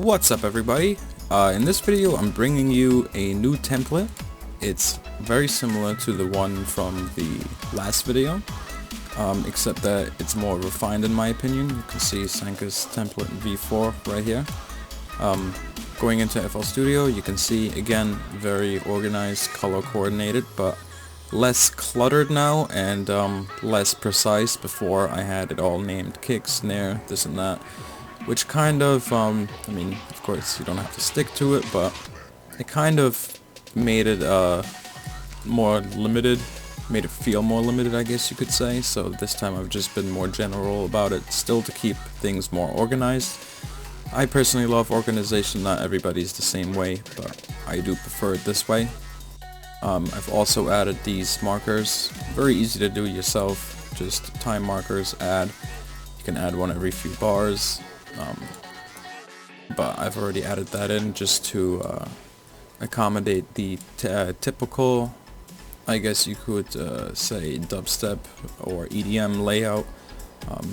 What's up everybody? In this video I'm bringing you a new template. It's very similar to the one from the last video, except that it's more refined in my opinion. You can see Sanka's template v4 right here. Going into FL Studio, you can see again very organized, color coordinated, but less cluttered now and less precise. Before I had it all named kick, snare, this and that, which kind of, I mean, of course you don't have to stick to it, but it kind of made it more limited, made it feel more limited, I guess you could say. So this time I've just been more general about it, still to keep things more organized. I personally love organization. Not everybody's the same way, but I do prefer it this way. I've also added these markers, very easy to do yourself, just time markers, add. You can add one every few bars. But I've already added that in just to accommodate the typical, I guess you could say, dubstep or EDM layout.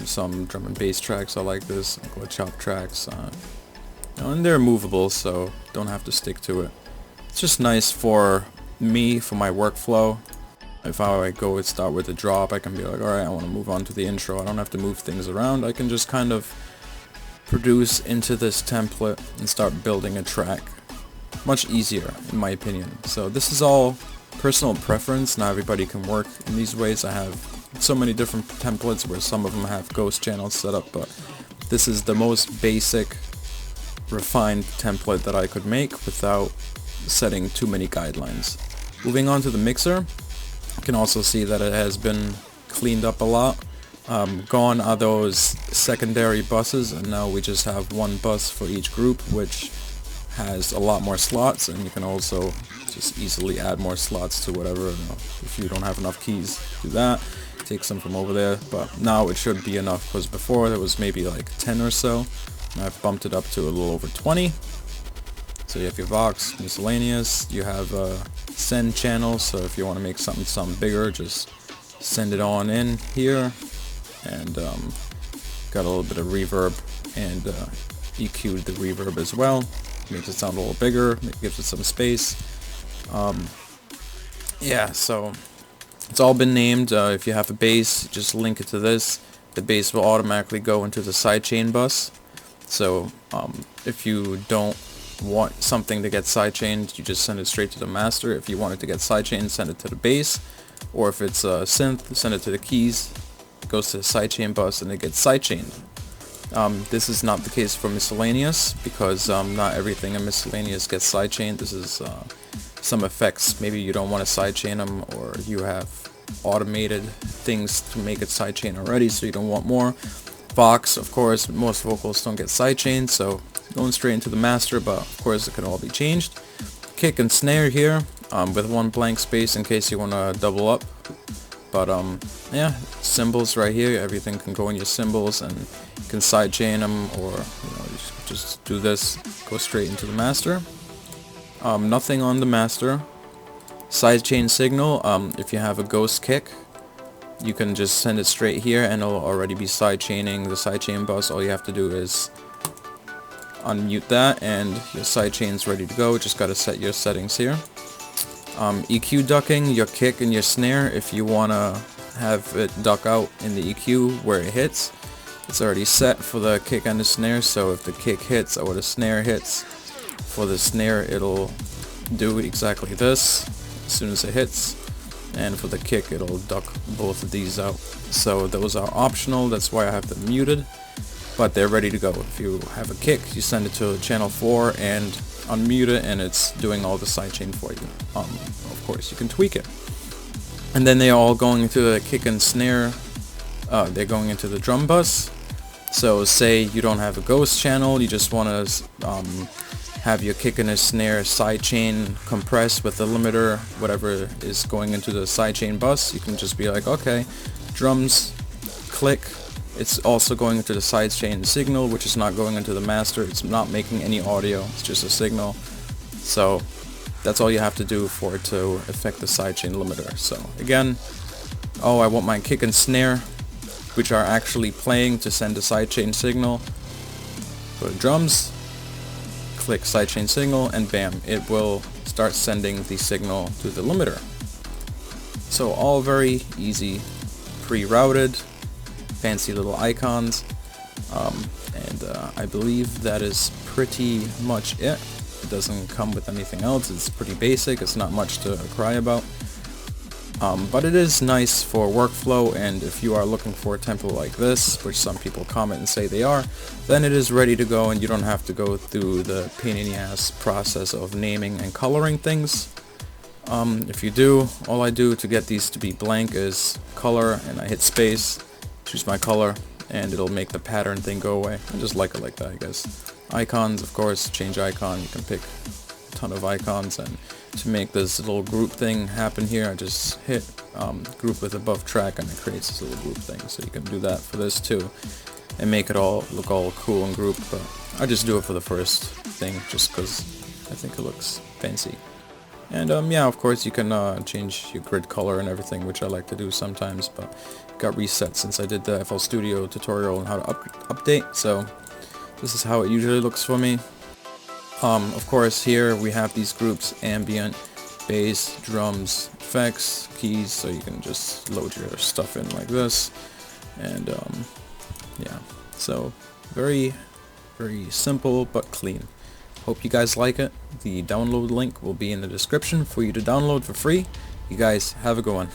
Some drum and bass tracks are like this, Untitled Chapter tracks, and they're movable, so don't have to stick to it. It's just nice for me, for my workflow. If I go and start with a drop, I can be like, alright, I want to move on to the intro. I don't have to move things around. I can just kind of produce into this template and start building a track much easier, in my opinion. So this is all personal preference. Not everybody can work in these ways. I have so many different templates where some of them have ghost channels set up, but this is the most basic refined template that I could make without setting too many guidelines. Moving on to the mixer, you can also see that it has been cleaned up a lot. Gone are those secondary buses, and now we just have one bus for each group, which has a lot more slots, and you can also just easily add more slots to whatever. If you don't have enough keys, do that, take some from over there, but now it should be enough, because before there was maybe like 10 or so, and I've bumped it up to a little over 20. So you have your Vox, miscellaneous, you have a send channel, so if you want to make something bigger, just send it on in here. And got a little bit of reverb and EQ'd the reverb as well. Makes it sound a little bigger, gives it some space. Yeah, so it's all been named. If you have a bass, just link it to this. The bass will automatically go into the sidechain bus. So if you don't want something to get sidechained, you just send it straight to the master. If you want it to get sidechained, send it to the bass. Or if it's a synth, send it to the keys. Goes to the sidechain bus and it gets sidechained. This is not the case for miscellaneous, because not everything in miscellaneous gets sidechained. This is some effects. Maybe you don't want to sidechain them, or you have automated things to make it sidechain already, so you don't want more. Vox, of course, most vocals don't get sidechained, so going straight into the master, but of course it can all be changed. Kick and snare here, with one blank space in case you want to double up. But yeah, cymbals right here, everything can go in your cymbals, and you can sidechain them, or just do this, go straight into the master. Nothing on the master. Sidechain signal, if you have a ghost kick, you can just send it straight here and it'll already be sidechaining the sidechain bus. All you have to do is unmute that and your sidechain's ready to go. Just gotta set your settings here. EQ ducking, your kick and your snare, if you want to have it duck out in the EQ where it hits, it's already set for the kick and the snare, so if the kick hits or the snare hits, for the snare it'll do exactly this as soon as it hits, and for the kick it'll duck both of these out. So those are optional, that's why I have them muted, but they're ready to go. If you have a kick, you send it to channel 4 and unmute it, and it's doing all the sidechain for you. Of course you can tweak it. And then they're all going into the kick and snare, they're going into the drum bus. So say you don't have a ghost channel, you just want to have your kick and a snare sidechain compressed with the limiter, whatever is going into the sidechain bus. You can just be like, okay, drums, click, it's also going into the sidechain signal, which is not going into the master. It's not making any audio, it's just a signal. So that's all you have to do for it to affect the sidechain limiter. So again, oh, I want my kick and snare, which are actually playing, to send a sidechain signal. Go to drums, click sidechain signal, and bam, it will start sending the signal to the limiter. So all very easy, pre-routed, fancy little icons, and I believe that is pretty much it. It doesn't come with anything else. It's pretty basic. It's not much to cry about. But it is nice for workflow, and if you are looking for a template like this, which some people comment and say they are, then it is ready to go, and you don't have to go through the pain in the ass process of naming and coloring things. If you do, all I do to get these to be blank is color, and I hit space, choose my color, and it'll make the pattern thing go away. I just like it like that, I guess. Icons, of course, change icon. You can pick a ton of icons, and to make this little group thing happen here, I just hit group with above track, and it creates this little group thing. So you can do that for this too, and make it all look all cool and grouped. But I just do it for the first thing, just because I think it looks fancy. And yeah, of course you can change your grid color and everything, which I like to do sometimes, but it got reset since I did the FL Studio tutorial on how to update. So this is how it usually looks for me. Of course, here we have these groups: ambient, bass, drums, effects, keys, so you can just load your stuff in like this. And yeah, so very simple but clean. Hope you guys like it. The download link will be in the description for you to download for free. You guys have a good one.